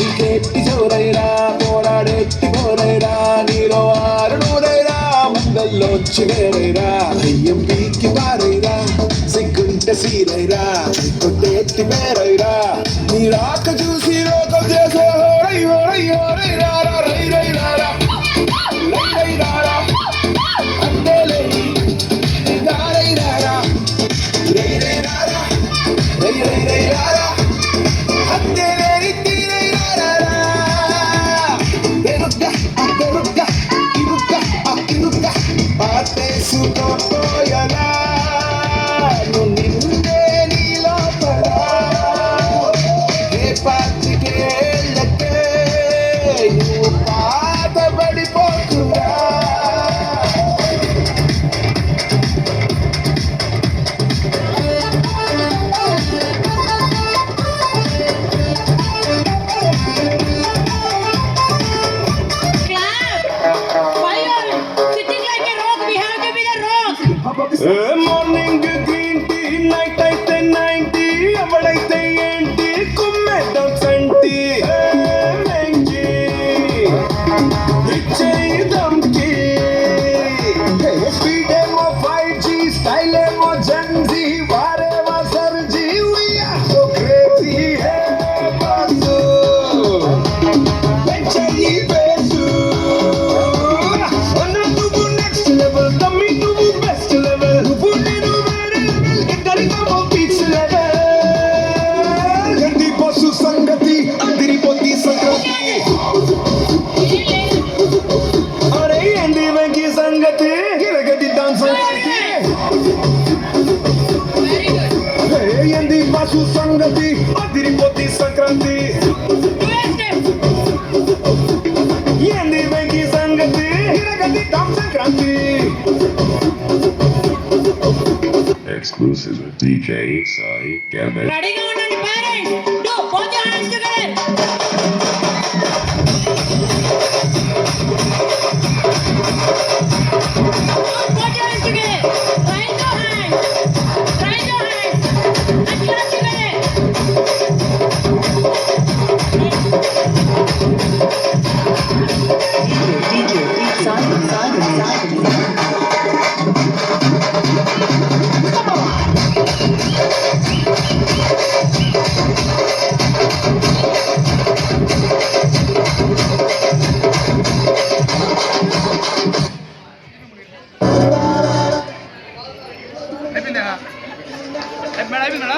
ఇంకెట్టి చోరైరా పోరాడెట్టి పోరైరా నీలో ఆరునూరైరా మందల్లోంచి వేరైరా దయ్యం పీకి పారైరా సిగ్గుంటే సీరైరా కొట్టేట్టి పేరైరా నీ రాక చూసి లోకం చేసే హోరై హోరై హోరై రారా రై రై రారా రై రై రారా అంతేలే రారై రారా రై రై రారా రై రై రై రారా అంతేలే పాటేసుకోపోయలా నిన్నే నీ లోపల ఏ పాతికేళ్ళకే నువ్వు పాత పడిపోతున్నా మార్నింగ్ గ్రీన్ టీ నైట్ అయితే 90 ఎవడైతే ఏంటి కుమ్మేద్దాం సంటి ఇచ్చేద్దాంకి స్పీడ్ ఏమో 5G స్టైల్ ఏమో జెన్జీ వారేమో సర్జీ we are so crazy hey boss పెంచేయి బేసు అన్న నువ్వు నెక్స్ట్ లెవెల్ తమ్మి నువ్వు బెస్ట్ లెవెల్ నువ్వు నేను వేరే లెవెల్ ఇద్దరికమో పీచ్ లెవెల్ ఎంది బస్సు సంగతి అదిరిపోతి సంగతి అరే ఎంది వెంకి సంగతి గిరగదిద్దాం సంగతి ఎంది బస్సు సంగతి అదిరిపోతి సంక్రాంతి ఏంది వెంకి సంగతి గిరగదిద్దాం Sankranti Exclusive with DJ Sai Gambit. రెడీగా ఉండండి parents do both your hands together both your hands together raise your hands and clap together DJ Simon. అయిపోయిందా